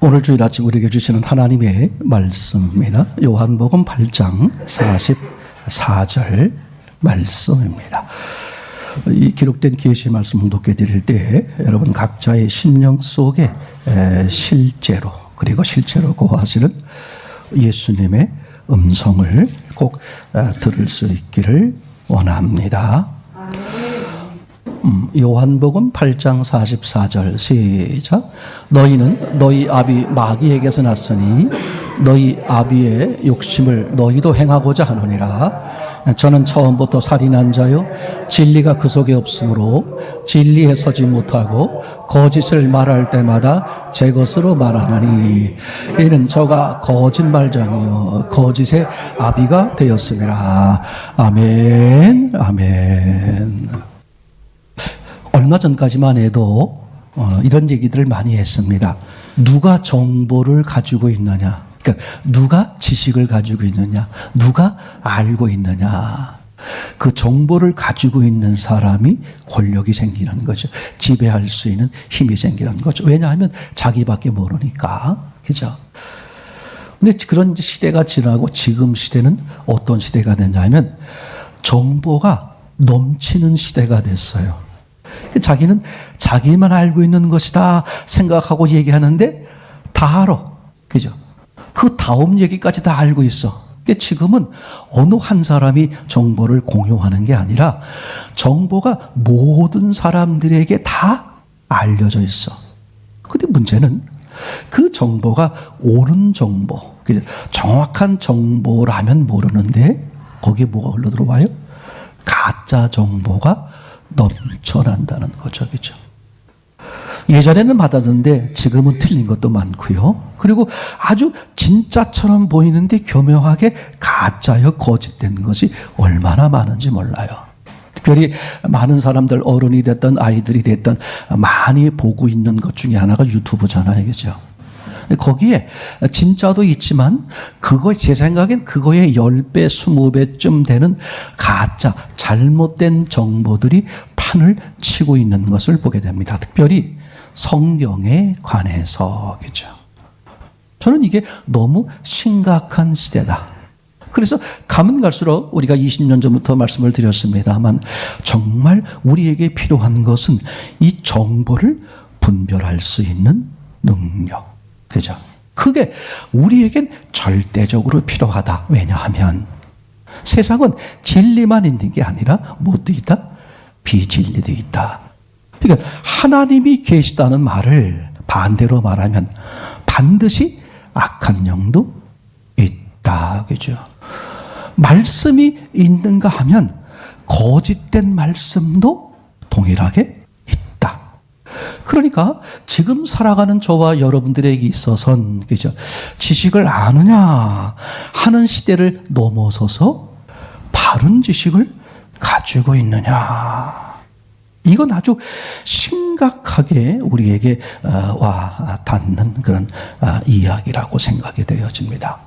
오늘 주일 아침 우리에게 주시는 하나님의 말씀입니다. 요한복음 8장 44절 말씀입니다. 이 기록된 계시 말씀 봉독해 드릴 때 여러분 각자의 심령 속에 실제로 고하시는 예수님의 음성을 꼭 들을 수 있기를 원합니다. 요한복음 8장 44절 시작. 너희는 너희 아비 마귀에게서 났으니 너희 아비의 욕심을 너희도 행하고자 하느니라. 저는 처음부터 살인한 자요 진리가 그 속에 없으므로 진리에 서지 못하고 거짓을 말할 때마다 제 것으로 말하나니 이는 저가 거짓말장이요 거짓의 아비가 되었음이라. 아멘. 아멘. 얼마 전까지만 해도 이런 얘기들을 많이 했습니다. 누가 정보를 가지고 있느냐, 그러니까 누가 지식을 가지고 있느냐, 누가 알고 있느냐. 그 정보를 가지고 있는 사람이 권력이 생기는 거죠. 지배할 수 있는 힘이 생기는 거죠. 왜냐하면 자기밖에 모르니까. 그죠? 근데 그런 시대가 지나고 지금 시대는 어떤 시대가 됐냐면 정보가 넘치는 시대가 됐어요. 자기는 자기만 알고 있는 것이다 생각하고 얘기하는데 다 알아. 그죠? 그 다음 얘기까지 다 알고 있어. 지금은 어느 한 사람이 정보를 공유하는 게 아니라 정보가 모든 사람들에게 다 알려져 있어. 근데 문제는 그 정보가 옳은 정보, 정확한 정보라면 모르는데 거기에 뭐가 흘러들어와요? 가짜 정보가 넘쳐난다는 거죠. 그죠? 예전에는 맞았는데 지금은 틀린 것도 많고요. 그리고 아주 진짜처럼 보이는데 교묘하게 가짜여 거짓된 것이 얼마나 많은지 몰라요. 특별히 많은 사람들, 어른이 됐든 아이들이 됐든 많이 보고 있는 것 중에 하나가 유튜브잖아요. 그죠? 거기에 진짜도 있지만 제 생각엔 그거의 10배, 20배쯤 되는 가짜, 잘못된 정보들이 판을 치고 있는 것을 보게 됩니다. 특별히 성경에 관해서. 그죠? 저는 이게 너무 심각한 시대다. 그래서 가면 갈수록 우리가 20년 전부터 말씀을 드렸습니다만 정말 우리에게 필요한 것은 이 정보를 분별할 수 있는 능력. 그죠? 그게 우리에겐 절대적으로 필요하다. 왜냐하면 세상은 진리만 있는 게 아니라 무엇도 있다? 비진리도 있다. 그러니까 하나님이 계시다는 말을 반대로 말하면 반드시 악한 영도 있다. 그죠? 말씀이 있는가 하면 거짓된 말씀도 동일하게 그러니까 지금 살아가는 저와 여러분들에게 있어서는 그죠? 지식을 아느냐 하는 시대를 넘어서서 바른 지식을 가지고 있느냐. 이건 아주 심각하게 우리에게 와 닿는 그런 이야기라고 생각이 되어집니다.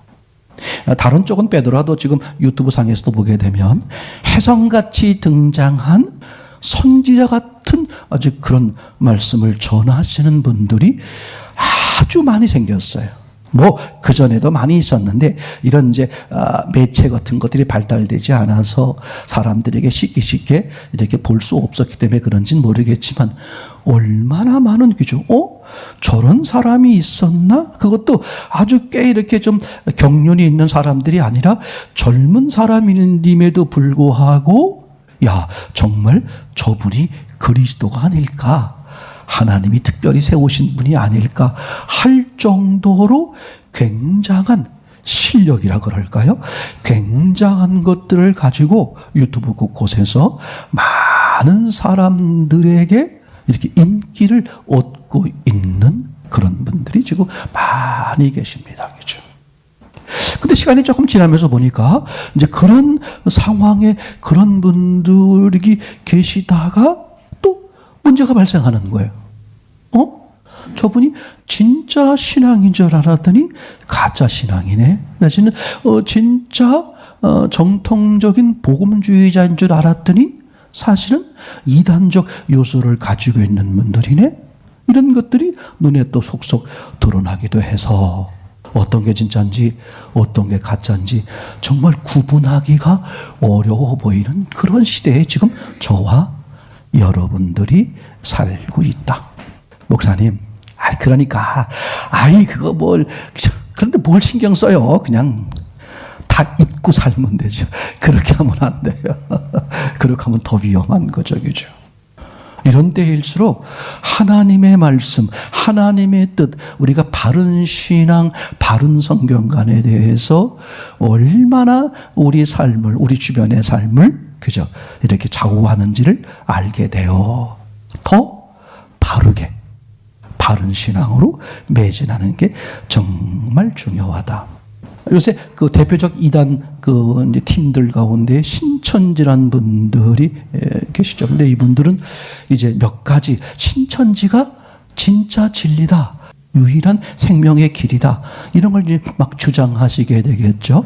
다른 쪽은 빼더라도 지금 유튜브 상에서도 보게 되면 혜성같이 등장한 선지자 같은 아주 그런 말씀을 전하시는 분들이 아주 많이 생겼어요. 그전에도 많이 있었는데 이런 이제 매체 같은 것들이 발달되지 않아서 사람들에게 쉽게 이렇게 볼 수 없었기 때문에 그런지는 모르겠지만 얼마나 많은 그죠? 저런 사람이 있었나? 그것도 아주 꽤 이렇게 좀 경륜이 있는 사람들이 아니라 젊은 사람임에도 불구하고 정말 저분이 그리스도가 아닐까? 하나님이 특별히 세우신 분이 아닐까? 할 정도로 굉장한 실력이라 그럴까요? 굉장한 것들을 가지고 유튜브 곳곳에서 많은 사람들에게 이렇게 인기를 얻고 있는 그런 분들이 지금 많이 계십니다. 그렇죠? 근데 시간이 조금 지나면서 보니까 이제 그런 상황에 그런 분들이 계시다가 또 문제가 발생하는 거예요. 저분이 진짜 신앙인 줄 알았더니 가짜 신앙이네. 내지는 진짜 정통적인 복음주의자인 줄 알았더니 사실은 이단적 요소를 가지고 있는 분들이네. 이런 것들이 눈에 또 속속 드러나기도 해서 어떤 게 진짜인지 어떤 게 가짜인지 정말 구분하기가 어려워 보이는 그런 시대에 지금 저와 여러분들이 살고 있다. 목사님, 그러니까 그거 그런데 뭘 신경 써요? 그냥 다 잊고 살면 되죠. 그렇게 하면 안 돼요. 그렇게 하면 더 위험한 거죠. 그죠? 이런 때일수록 하나님의 말씀, 하나님의 뜻, 우리가 바른 신앙, 바른 성경관에 대해서 얼마나 우리 삶을, 우리 주변의 삶을 그죠? 이렇게 좌우하는지를 알게 되어 더 바르게 바른 신앙으로 매진하는 게 정말 중요하다. 요새 그 대표적 이단 이제 팀들 가운데 신천지란 분들이 계시죠. 근데 이분들은 이제 몇 가지 신천지가 진짜 진리다. 유일한 생명의 길이다. 이런 걸 이제 막 주장하시게 되겠죠.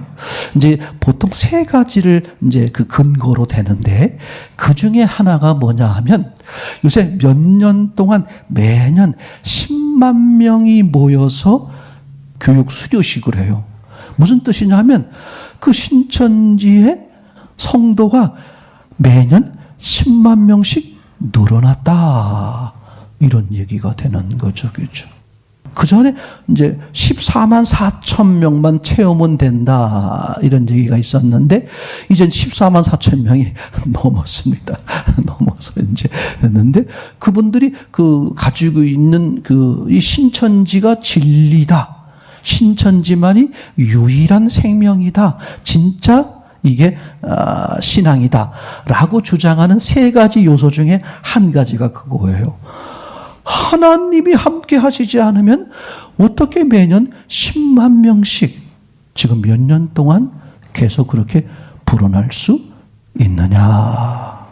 이제 보통 세 가지를 이제 그 근거로 되는데 그 중에 하나가 뭐냐 하면 요새 몇 년 동안 매년 10만 명이 모여서 교육 수료식을 해요. 무슨 뜻이냐 하면 그 신천지의 성도가 매년 10만 명씩 늘어났다. 이런 얘기가 되는 거죠. 그렇죠? 그 전에 이제 14만 4천 명만 채우면 된다. 이런 얘기가 있었는데, 이젠 14만 4천 명이 넘었습니다. 넘어서 이제 됐는데, 그분들이 가지고 있는 이 신천지가 진리다. 신천지만이 유일한 생명이다. 진짜 이게 신앙이다. 라고 주장하는 세 가지 요소 중에 한 가지가 그거예요. 하나님이 함께 하시지 않으면 어떻게 매년 10만 명씩 지금 몇 년 동안 계속 그렇게 불어날 수 있느냐.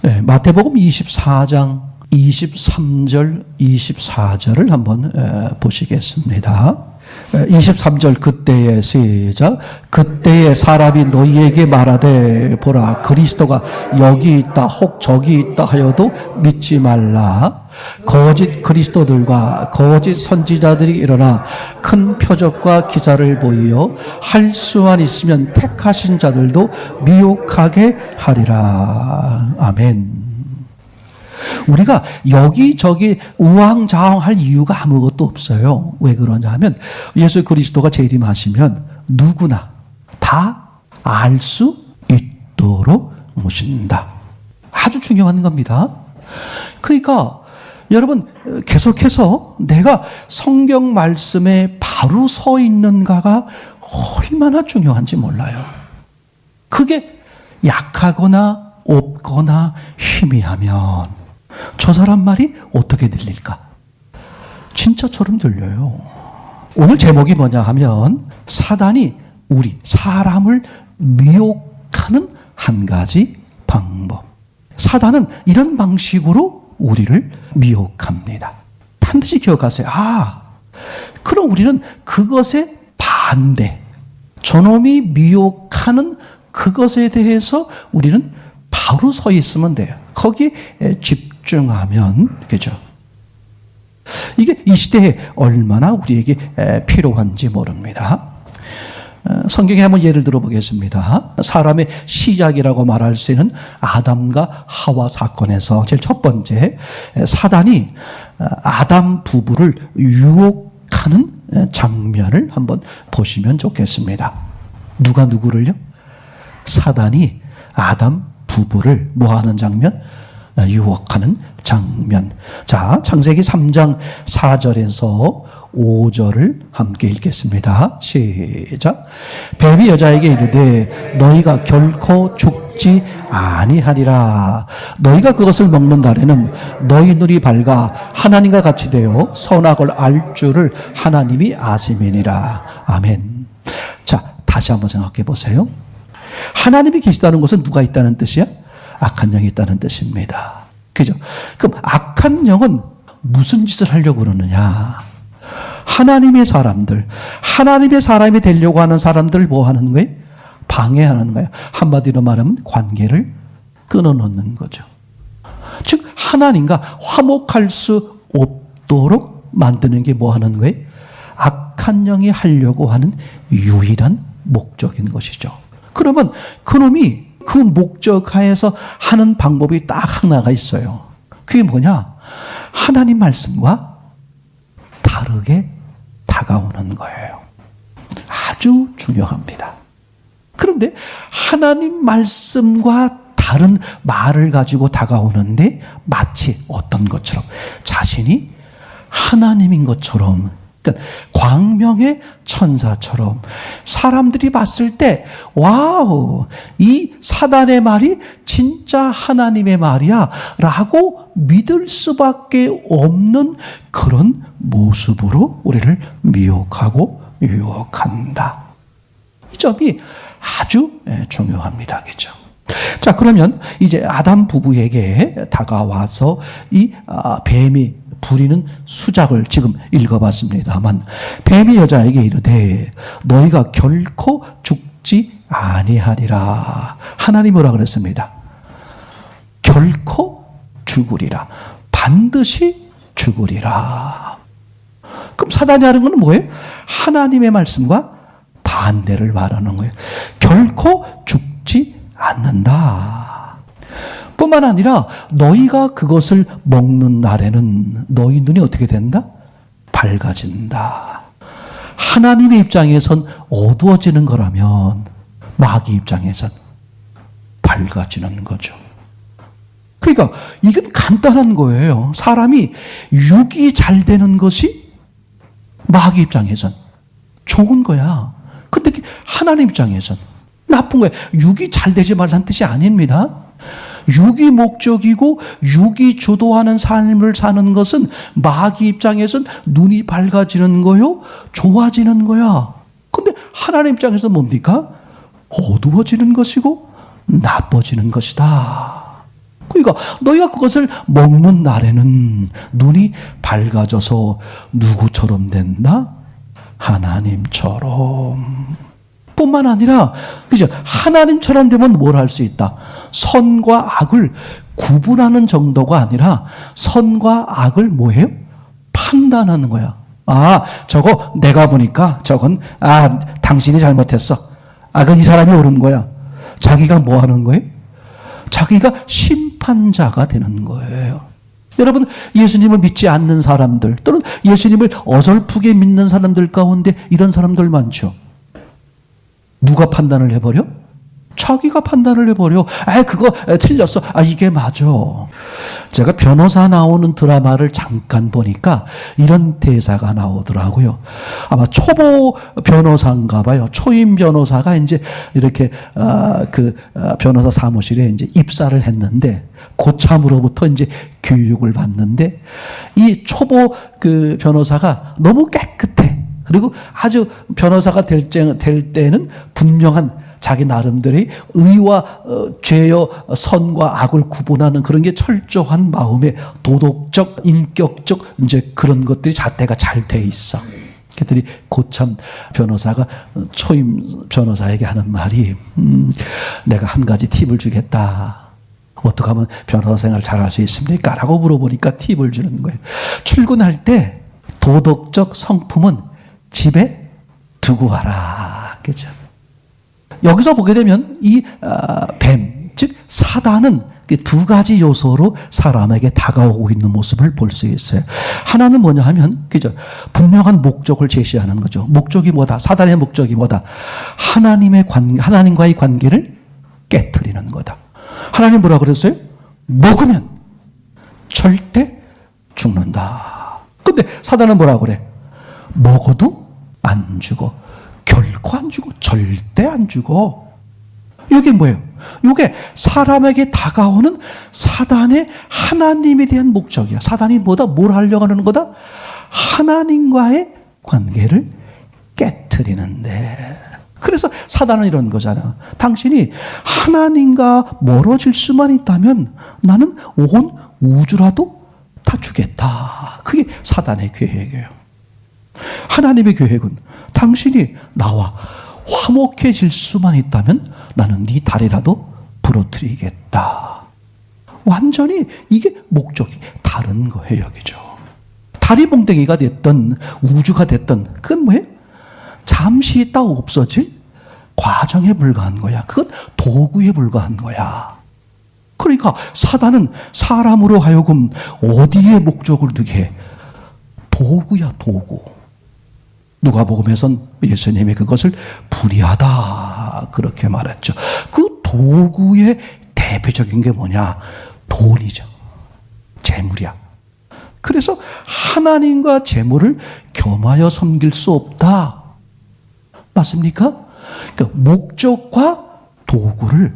네, 마태복음 24장 23절, 24절을 한번 보시겠습니다. 23절 그때에 시작. 그때에 사람이 너희에게 말하되 보라 그리스도가 여기 있다 혹 저기 있다 하여도 믿지 말라. 거짓 그리스도들과 거짓 선지자들이 일어나 큰 표적과 기사를 보이어 할 수만 있으면 택하신 자들도 미혹하게 하리라. 아멘. 우리가 여기저기 우왕좌왕할 이유가 아무것도 없어요. 왜 그러냐 하면 예수 그리스도가 재림하시면 누구나 다 알 수 있도록 모신다. 아주 중요한 겁니다. 그러니까 여러분 계속해서 내가 성경 말씀에 바로 서 있는가가 얼마나 중요한지 몰라요. 그게 약하거나 없거나 희미하면 저 사람 말이 어떻게 들릴까? 진짜처럼 들려요. 오늘 제목이 뭐냐 하면 사단이 우리 사람을 미혹하는 한 가지 방법. 사단은 이런 방식으로 우리를 미혹합니다. 반드시 기억하세요. 그럼 우리는 그것의 반대, 저놈이 미혹하는 그것에 대해서 우리는 바로 서 있으면 돼요. 거기에 집중하면, 그죠? 이게 이 시대에 얼마나 우리에게 필요한지 모릅니다. 성경에 한번 예를 들어보겠습니다. 사람의 시작이라고 말할 수 있는 아담과 하와 사건에서 제일 첫 번째, 사단이 아담 부부를 유혹하는 장면을 한번 보시면 좋겠습니다. 누가 누구를요? 사단이 아담 부부를 뭐하는 장면? 유혹하는 장면. 자, 창세기 3장 4절에서 5절을 함께 읽겠습니다. 시작. 뱀이 여자에게 이르되 너희가 결코 죽지 아니하리라. 너희가 그것을 먹는 날에는 너희 눈이 밝아 하나님과 같이 되어 선악을 알 줄을 하나님이 아심이니라. 아멘. 자, 다시 한번 생각해 보세요. 하나님이 계시다는 것은 누가 있다는 뜻이야? 악한 영이 있다는 뜻입니다. 그죠? 그럼 악한 영은 무슨 짓을 하려고 그러느냐? 하나님의 사람들, 하나님의 사람이 되려고 하는 사람들 뭐 하는 거예요? 방해하는 거예요. 한마디로 말하면 관계를 끊어놓는 거죠. 즉 하나님과 화목할 수 없도록 만드는 게 뭐 하는 거예요? 악한 영이 하려고 하는 유일한 목적인 것이죠. 그러면 그놈이 그 목적 하에서 하는 방법이 딱 하나가 있어요. 그게 뭐냐? 하나님 말씀과 다르게 다가오는 거예요. 아주 중요합니다. 그런데 하나님 말씀과 다른 말을 가지고 다가오는데 마치 어떤 것처럼 자신이 하나님인 것처럼, 그러니까 광명의 천사처럼 사람들이 봤을 때 와우, 이 사단의 말이 진짜 하나님의 말이야 라고 믿을 수밖에 없는 그런 모습으로 우리를 미혹하고 유혹한다. 이 점이 아주 중요합니다. 그렇죠? 자, 그러면 이제 아담 부부에게 다가와서 이 뱀이 부리는 수작을 지금 읽어봤습니다만, 뱀이 여자에게 이르되 너희가 결코 죽지 아니하리라. 하나님 뭐라 그랬습니다? 결코 죽으리라. 반드시 죽으리라. 그럼 사단이 하는 건 뭐예요? 하나님의 말씀과 반대를 말하는 거예요. 결코 죽지 않는다. 뿐만 아니라 너희가 그것을 먹는 날에는 너희 눈이 어떻게 된다? 밝아진다. 하나님의 입장에선 어두워지는 거라면 마귀 입장에선 밝아지는 거죠. 그러니까 이건 간단한 거예요. 사람이 육이 잘 되는 것이 마귀 입장에선 좋은 거야. 근데 하나님 입장에선 나쁜 거야. 육이 잘 되지 말라는 뜻이 아닙니다. 육이 목적이고 육이 주도하는 삶을 사는 것은 마귀 입장에선 눈이 밝아지는 거요, 좋아지는 거야. 근데 하나님 입장에서 뭡니까? 어두워지는 것이고 나빠지는 것이다. 그러니까 너희가 그것을 먹는 날에는 눈이 밝아져서 누구처럼 된다? 하나님처럼. 뿐만 아니라, 그죠? 하나님처럼 되면 뭘 할 수 있다? 선과 악을 구분하는 정도가 아니라 선과 악을 뭐해요? 판단하는 거야. 아, 저거 내가 보니까 저건 당신이 잘못했어. 그건 이 사람이 옳은 거야. 자기가 뭐 하는 거예요? 자기가 심판자가 되는 거예요. 여러분, 예수님을 믿지 않는 사람들 또는 예수님을 어설프게 믿는 사람들 가운데 이런 사람들 많죠. 누가 판단을 해버려? 자기가 판단을 해버려. 그거 틀렸어. 이게 맞아. 제가 변호사 나오는 드라마를 잠깐 보니까 이런 대사가 나오더라고요. 아마 초보 변호사인가 봐요. 초임 변호사가 이제 이렇게 변호사 사무실에 이제 입사를 했는데 고참으로부터 이제 교육을 받는데 이 초보 그 변호사가 너무 깨끗해. 그리고 아주 변호사가 될 때는 분명한 자기 나름대로의 의와 죄여 선과 악을 구분하는 그런 게 철저한 마음의 도덕적, 인격적 이제 그런 것들이 잣대가 잘 돼 있어. 그랬더니 고참 변호사가 초임 변호사에게 하는 말이 내가 한 가지 팁을 주겠다. 어떻게 하면 변호사 생활 잘할 수 있습니까? 라고 물어보니까 팁을 주는 거예요. 출근할 때 도덕적 성품은 집에 두고 와라. 그죠? 여기서 보게 되면 이 뱀, 즉 사단은 두 가지 요소로 사람에게 다가오고 있는 모습을 볼 수 있어요. 하나는 뭐냐 하면, 그죠? 분명한 목적을 제시하는 거죠. 목적이 뭐다? 사단의 목적이 뭐다? 하나님과의 관계를 깨트리는 거다. 하나님 뭐라 그랬어요? 먹으면 절대 죽는다. 근데 사단은 뭐라 그래? 먹어도 안 죽어. 결코 안 죽어. 절대 안 죽어. 이게 뭐예요? 이게 사람에게 다가오는 사단의 하나님에 대한 목적이야. 사단이 뭐다? 뭘 하려고 하는 거다? 하나님과의 관계를 깨트리는데. 그래서 사단은 이런 거잖아. 당신이 하나님과 멀어질 수만 있다면 나는 온 우주라도 다 주겠다. 그게 사단의 계획이에요. 하나님의 계획은 당신이 나와 화목해질 수만 있다면 나는 네 다리라도 부러뜨리겠다. 완전히 이게 목적이 다른 거예요. 여기죠. 사리봉댕이가 됐든 우주가 됐든 그건 뭐예요? 잠시 있다 없어질 과정에 불과한 거야. 그건 도구에 불과한 거야. 그러니까 사단은 사람으로 하여금 어디에 목적을 두게 해? 도구야, 도구. 누가복음에선 예수님이 그것을 불의하다 그렇게 말했죠. 그 도구의 대표적인 게 뭐냐? 돈이죠. 재물이야. 그래서 하나님과 재물을 겸하여 섬길 수 없다. 맞습니까? 그러니까 목적과 도구를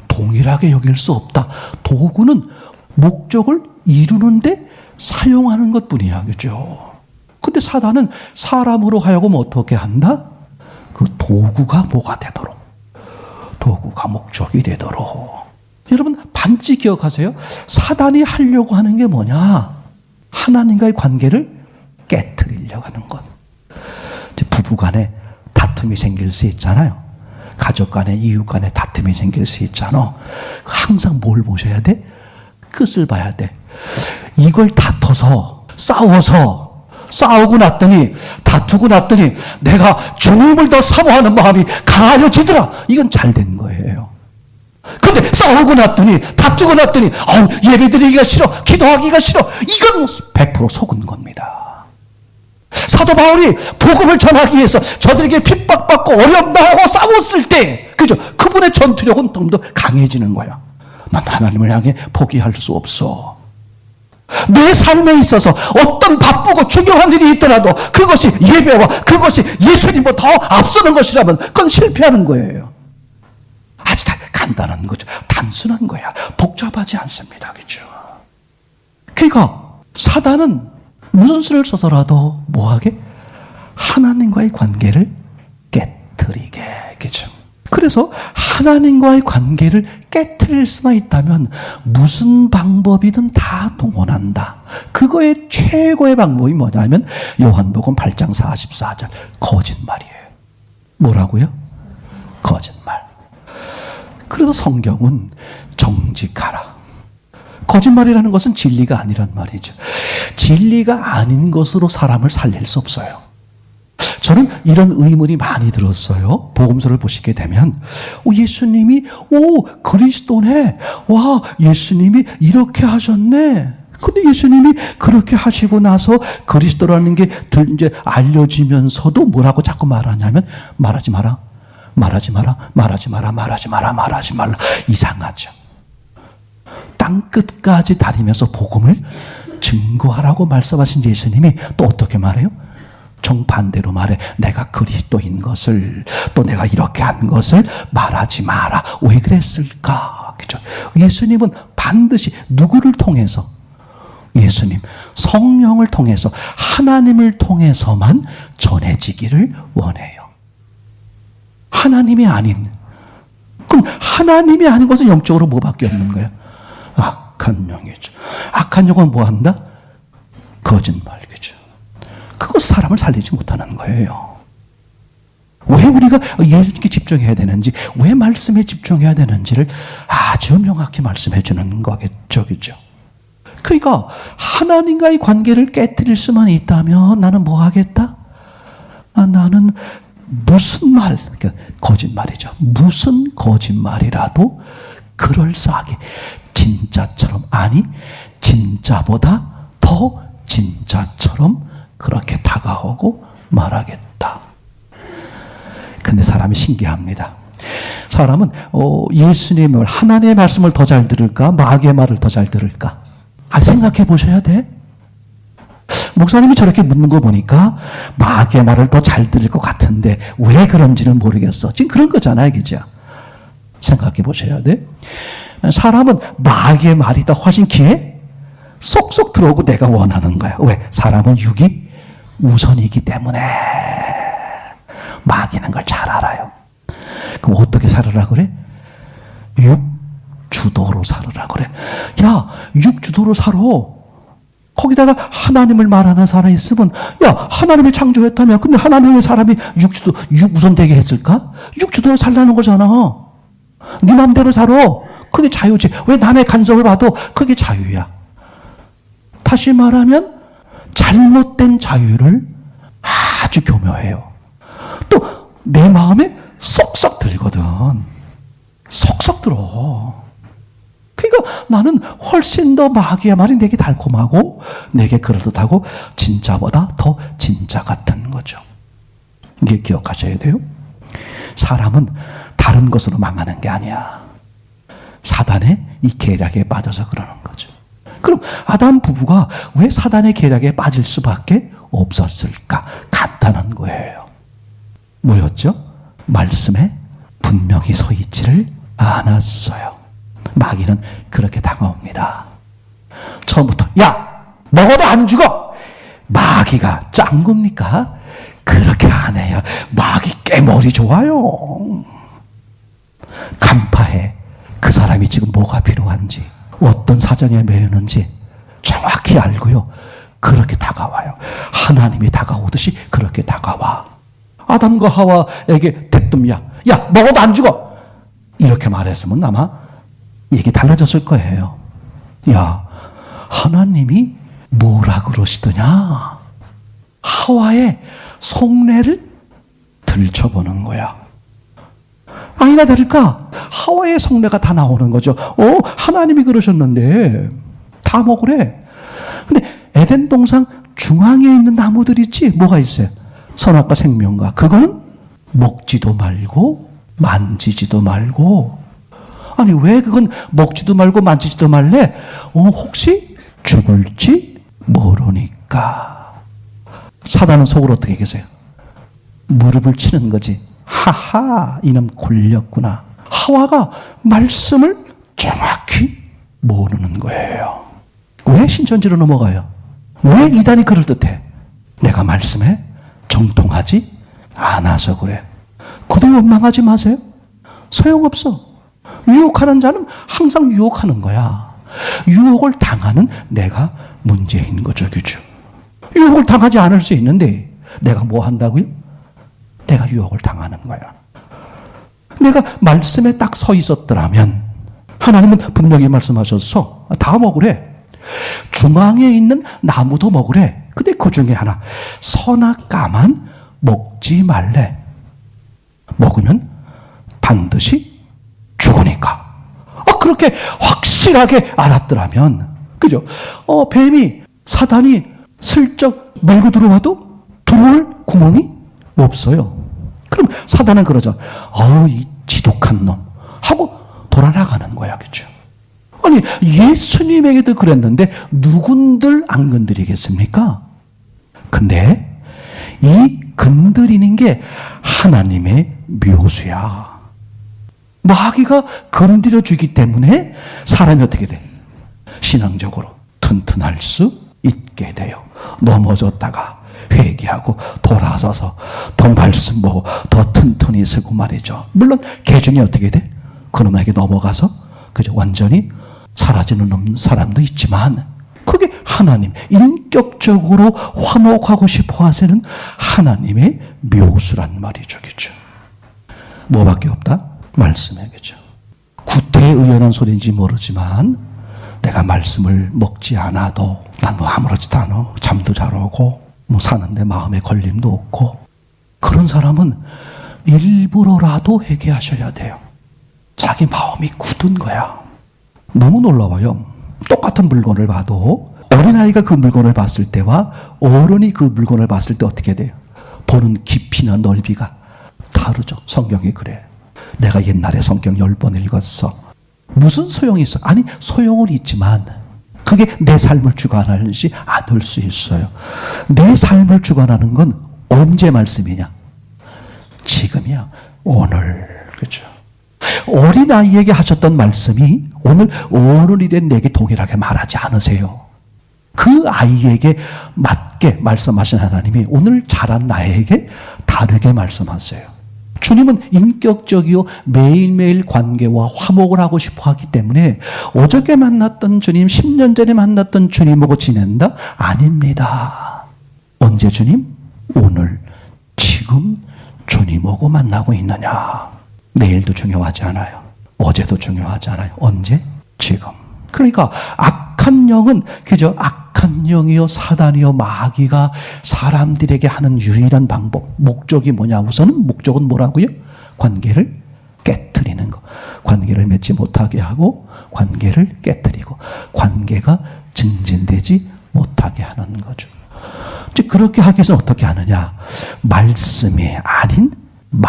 동일하게 여길 수 없다. 도구는 목적을 이루는데 사용하는 것뿐이야. 그죠? 근데 사단은 사람으로 하여금 어떻게 한다? 그 도구가 뭐가 되도록. 도구가 목적이 되도록. 여러분 반드시 기억하세요. 사단이 하려고 하는 게 뭐냐? 하나님과의 관계를 깨트리려고 하는 것. 부부 간에 다툼이 생길 수 있잖아요. 가족 간에, 이웃 간에 다툼이 생길 수 있잖아. 항상 뭘 보셔야 돼? 끝을 봐야 돼. 이걸 다퉈서 싸우고 났더니 다투고 났더니 내가 주님을 더 사모하는 마음이 강하여지더라. 이건 잘 된 거예요. 근데 싸우고 났더니 다투고 났더니 예배드리기가 싫어, 기도하기가 싫어. 이건 100% 속은 겁니다. 사도 바울이 복음을 전하기 위해서 저들에게 핍박받고 어려움 당하고 싸웠을 때, 그죠? 그분의 전투력은 좀 더 강해지는 거야. 난 하나님을 향해 포기할 수 없어. 내 삶에 있어서 어떤 바쁘고 중요한 일이 있더라도 그것이 예배와 그것이 예수님보다 더 앞서는 것이라면 그건 실패하는 거예요. 아주 간단한 거죠. 단순한 거야. 복잡하지 않습니다. 그죠? 그러니까 사단은 무슨 수를 써서라도 뭐하게? 하나님과의 관계를 깨트리게. 그죠? 그래서 하나님과의 관계를 깨트릴 수만 있다면 무슨 방법이든 다 동원한다. 그거의 최고의 방법이 뭐냐면 요한복음 8장 44절 거짓말이에요. 뭐라고요? 거짓말. 그래서 성경은 정직하라. 거짓말이라는 것은 진리가 아니란 말이죠. 진리가 아닌 것으로 사람을 살릴 수 없어요. 저는 이런 의문이 많이 들었어요. 복음서를 보시게 되면 예수님이 그리스도네. 와, 예수님이 이렇게 하셨네. 근데 예수님이 그렇게 하시고 나서 그리스도라는 게 이제 알려지면서도 뭐라고 자꾸 말하냐면 말하지 마라. 이상하죠. 땅 끝까지 다니면서 복음을 증거하라고 말씀하신 예수님이 또 어떻게 말해요? 정반대로 말해. 내가 그리스도인 것을, 또 내가 이렇게 한 것을 말하지 마라. 왜 그랬을까? 그죠? 예수님은 반드시 누구를 통해서? 예수님, 성령을 통해서, 하나님을 통해서만 전해지기를 원해요. 하나님이 아닌, 그럼 하나님이 아닌 것은 영적으로 뭐밖에 없는 거예요? 악한 영이죠. 악한 영은 뭐 한다? 거짓말. 그죠? 그것 사람을 살리지 못하는 거예요. 왜 우리가 예수님께 집중해야 되는지, 왜 말씀에 집중해야 되는지를 아주 명확히 말씀해 주는 거겠죠. 그죠? 그러니까 하나님과의 관계를 깨뜨릴 수만 있다면 나는 뭐 하겠다? 나는 무슨 말, 그러니까 거짓말이죠. 무슨 거짓말이라도 그럴싸하게 진짜처럼, 아니 진짜보다 더 진짜처럼 그렇게 다가오고 말하겠다. 근데 사람이 신기합니다. 사람은 예수님의 하나님의 말씀을 더 잘 들을까? 마귀의 말을 더 잘 들을까? 생각해 보셔야 돼. 목사님이 저렇게 묻는 거 보니까 마귀의 말을 더 잘 들을 것 같은데 왜 그런지는 모르겠어. 지금 그런 거잖아요. 그죠? 생각해 보셔야 돼. 사람은 마귀의 말이 더 훨씬 귀에 쏙쏙 들어오고 내가 원하는 거야. 왜? 사람은 육이 우선이기 때문에. 마귀는 걸 잘 알아요. 그럼 어떻게 살으라 그래? 육주도로 살으라 그래. 야, 육주도로 살아. 거기다가 하나님을 말하는 사람이 있으면, 야, 하나님이 창조했다며. 근데 하나님의 사람이 육우선 되게 했을까? 육주도로 살라는 거잖아. 네 마음대로 살아. 그게 자유지. 왜 남의 간섭을 봐도 그게 자유야. 다시 말하면 잘못된 자유를 아주 교묘해요. 또 내 마음에 쏙쏙 들거든. 쏙쏙 들어. 그러니까 나는 훨씬 더 마귀의 말이 내게 달콤하고 내게 그럴듯하고 진짜보다 더 진짜 같은 거죠. 이게 기억하셔야 돼요. 사람은 다른 것으로 망하는 게 아니야. 사단의 이 계략에 빠져서 그러는 거죠. 그럼 아담 부부가 왜 사단의 계략에 빠질 수밖에 없었을까? 간단한 거예요. 뭐였죠? 말씀에 분명히 서 있지를 않았어요. 마귀는 그렇게 다가옵니다. 처음부터 야 먹어도 안 죽어. 마귀가 짱구입니까? 그렇게 안 해요. 마귀 깨머리 좋아요. 간파해. 그 사람이 지금 뭐가 필요한지, 어떤 사정에 매였는지 정확히 알고요. 그렇게 다가와요. 하나님이 다가오듯이 그렇게 다가와. 아담과 하와에게 대뜸 야 먹어도 안 죽어. 이렇게 말했으면 아마 얘기 달라졌을 거예요. 야, 하나님이 뭐라 그러시더냐? 하와의 속내를 들춰보는 거야. 아니나 다를까 하와의 속내가 다 나오는 거죠. 하나님이 그러셨는데 다 먹으래. 근데 에덴 동산 중앙에 있는 나무들 있지? 뭐가 있어요? 선악과 생명과. 그거는 먹지도 말고 만지지도 말고. 아니 왜 그건 먹지도 말고 만지지도 말래? 혹시 죽을지 모르니까. 사단은 속으로 어떻게 계세요? 무릎을 치는 거지. 하하, 이놈 골렸구나. 하와가 말씀을 정확히 모르는 거예요. 왜 신천지로 넘어가요? 왜 이단이 그럴듯해? 내가 말씀에 정통하지 않아서 그래. 그들 원망하지 마세요. 소용없어. 유혹하는 자는 항상 유혹하는 거야. 유혹을 당하는 내가 문제인 거죠. 그죠? 유혹을 당하지 않을 수 있는데 내가 뭐 한다고요? 내가 유혹을 당하는 거야. 내가 말씀에 딱 서 있었더라면 하나님은 분명히 말씀하셔서 다 먹으래. 중앙에 있는 나무도 먹으래. 근데 그 중에 하나 선악과만 먹지 말래. 먹으면 반드시 죽으니까. 그렇게 확실하게 알았더라면, 그죠? 뱀이, 사단이 슬쩍 밀고 들어와도 들어올 구멍이 없어요. 그럼 사단은 그러죠. 이 지독한 놈 하고 돌아나가는 거야. 그죠? 아니 예수님에게도 그랬는데 누군들 안 건드리겠습니까? 근데 이 건드리는 게 하나님의 묘수야. 마귀가 건드려주기 때문에 사람이 어떻게 돼? 신앙적으로 튼튼할 수 있게 돼요. 넘어졌다가 회개하고 돌아서서 더 말씀 보고 더 튼튼히 서고 말이죠. 물론 개중이 어떻게 돼? 그놈에게 넘어가서 그저 완전히 사라지는 사람도 있지만 그게 하나님 인격적으로 화목하고 싶어 하시는 하나님의 묘수란 말이죠. 그죠? 뭐밖에 없다? 말씀에. 그죠? 구태에 의연한 소리인지 모르지만 내가 말씀을 먹지 않아도 난 뭐 아무렇지도 않아. 잠도 잘 오고 뭐 사는데 마음에 걸림도 없고. 그런 사람은 일부러라도 회개하셔야 돼요. 자기 마음이 굳은 거야. 너무 놀라워요. 똑같은 물건을 봐도 어린아이가 그 물건을 봤을 때와 어른이 그 물건을 봤을 때 어떻게 돼요? 보는 깊이나 넓이가 다르죠. 성경이 그래. 내가 옛날에 성경 10번 읽었어. 무슨 소용이 있어? 아니 소용은 있지만 그게 내 삶을 주관하지 않을 수 있어요. 내 삶을 주관하는 건 언제 말씀이냐? 지금이야. 오늘. 그렇죠? 어린아이에게 하셨던 말씀이 오늘 어른이 된 내게 동일하게 말하지 않으세요. 그 아이에게 맞게 말씀하신 하나님이 오늘 자란 나에게 다르게 말씀하세요. 주님은 인격적이요 매일매일 관계와 화목을 하고 싶어 하기 때문에 어저께 만났던 주님, 10년 전에 만났던 주님하고 지낸다? 아닙니다. 언제 주님? 오늘, 지금 주님하고 만나고 있느냐. 내일도 중요하지 않아요. 어제도 중요하지 않아요. 언제? 지금. 그러니까 악한 영은 그저 악한 영이요 사단이요 마귀가 사람들에게 하는 유일한 방법, 목적이 뭐냐? 우선은 목적은 뭐라고요? 관계를 깨트리는 거. 관계를 맺지 못하게 하고 관계를 깨트리고 관계가 증진되지 못하게 하는 거죠. 이제 그렇게 하기 위해서 어떻게 하느냐? 말씀이 아닌 말,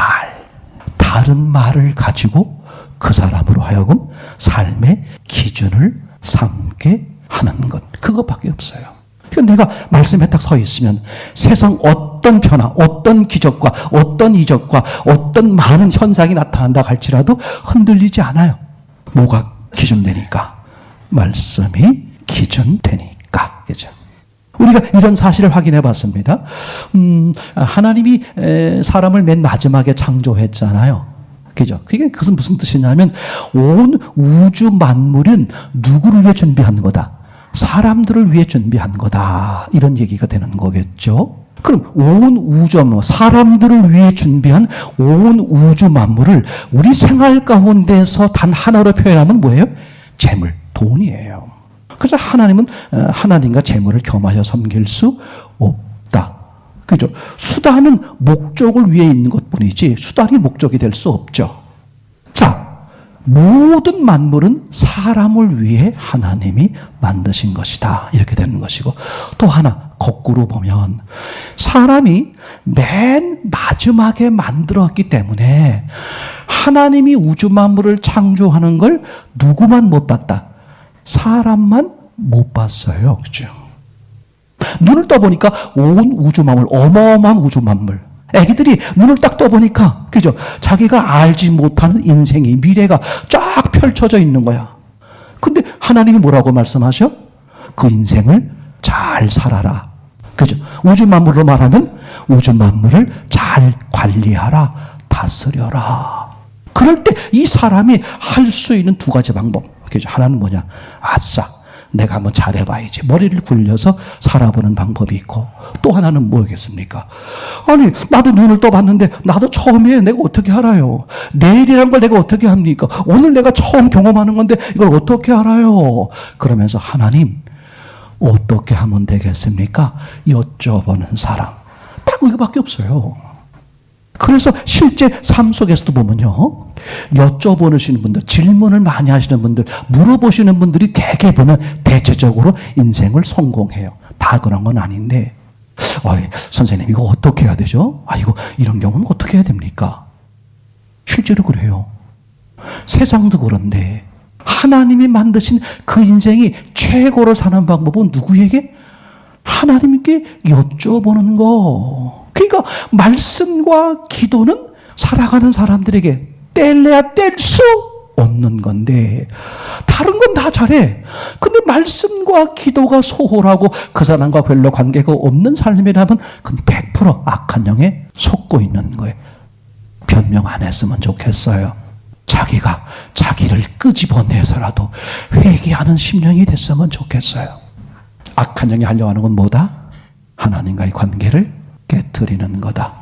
다른 말을 가지고 그 사람으로 하여금 삶의 기준을 삼게 하는 것. 그것밖에 없어요. 내가 말씀에 딱 서 있으면 세상 어떤 변화, 어떤 기적과 어떤 이적과 어떤 많은 현상이 나타난다 할지라도 흔들리지 않아요. 뭐가 기준되니까? 말씀이 기준되니까. 그죠? 우리가 이런 사실을 확인해 봤습니다. 하나님이 사람을 맨 마지막에 창조했잖아요. 그죠? 그것은 무슨 뜻이냐면 온 우주 만물은 누구를 위해 준비한 거다? 사람들을 위해 준비한 거다. 이런 얘기가 되는 거겠죠. 그럼 온 우주, 사람들을 위해 준비한 온 우주 만물을 우리 생활 가운데서 단 하나로 표현하면 뭐예요? 재물, 돈이에요. 그래서 하나님은 하나님과 재물을 겸하여 섬길 수 없다. 그죠? 수단은 목적을 위해 있는 것뿐이지 수단이 목적이 될 수 없죠. 자, 모든 만물은 사람을 위해 하나님이 만드신 것이다. 이렇게 되는 것이고, 또 하나 거꾸로 보면 사람이 맨 마지막에 만들었기 때문에 하나님이 우주 만물을 창조하는 걸 누구만 못 봤다? 사람만 못 봤어요. 그죠? 눈을 떠보니까 온 우주 만물, 어마어마한 우주 만물. 애기들이 눈을 딱 떠보니까, 그죠? 자기가 알지 못하는 인생이, 미래가 쫙 펼쳐져 있는 거야. 근데 하나님이 뭐라고 말씀하셔? 그 인생을 잘 살아라. 그죠? 우주 만물로 말하면 우주 만물을 잘 관리하라, 다스려라. 그럴 때 이 사람이 할 수 있는 두 가지 방법. 그죠? 하나는 뭐냐? 아싸, 내가 한번 잘해봐야지. 머리를 굴려서 살아보는 방법이 있고, 또 하나는 뭐겠습니까? 아니, 나도 눈을 떠봤는데 나도 처음이에요. 내가 어떻게 알아요? 내일이란 걸 내가 어떻게 합니까? 오늘 내가 처음 경험하는 건데 이걸 어떻게 알아요? 그러면서 하나님, 어떻게 하면 되겠습니까? 여쭤보는 사람. 딱 이거밖에 없어요. 그래서 실제 삶 속에서도 보면요, 여쭤보시는 분들, 질문을 많이 하시는 분들, 물어보시는 분들이 대개 보면 대체적으로 인생을 성공해요. 다 그런 건 아닌데, 선생님 이거 어떻게 해야 되죠? 이거 이런 경우는 어떻게 해야 됩니까? 실제로 그래요. 세상도 그런데 하나님이 만드신 그 인생이 최고로 사는 방법은 누구에게? 하나님께 여쭤보는 거. 그러니까 말씀과 기도는 살아가는 사람들에게 뗄래야 뗄 수 없는 건데, 다른 건 다 잘해. 근데 말씀과 기도가 소홀하고 그 사람과 별로 관계가 없는 삶이라면 그건 100% 악한 영에 속고 있는 거예요. 변명 안 했으면 좋겠어요. 자기가 자기를 끄집어내서라도 회개하는 심령이 됐으면 좋겠어요. 악한 영이 하려고 하는 건 뭐다? 하나님과의 관계를 깨트리는 거다.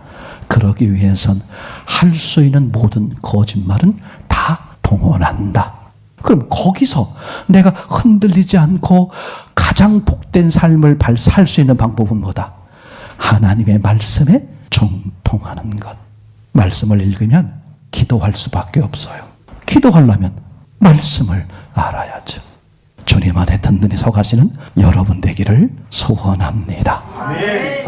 그러기 위해선 할 수 있는 모든 거짓말은 다 동원한다. 그럼 거기서 내가 흔들리지 않고 가장 복된 삶을 살 수 있는 방법은 뭐다? 하나님의 말씀에 정통하는 것. 말씀을 읽으면 기도할 수밖에 없어요. 기도하려면 말씀을 알아야죠. 주님 안에 든든히 서 가시는 여러분 되기를 소원합니다. 아멘.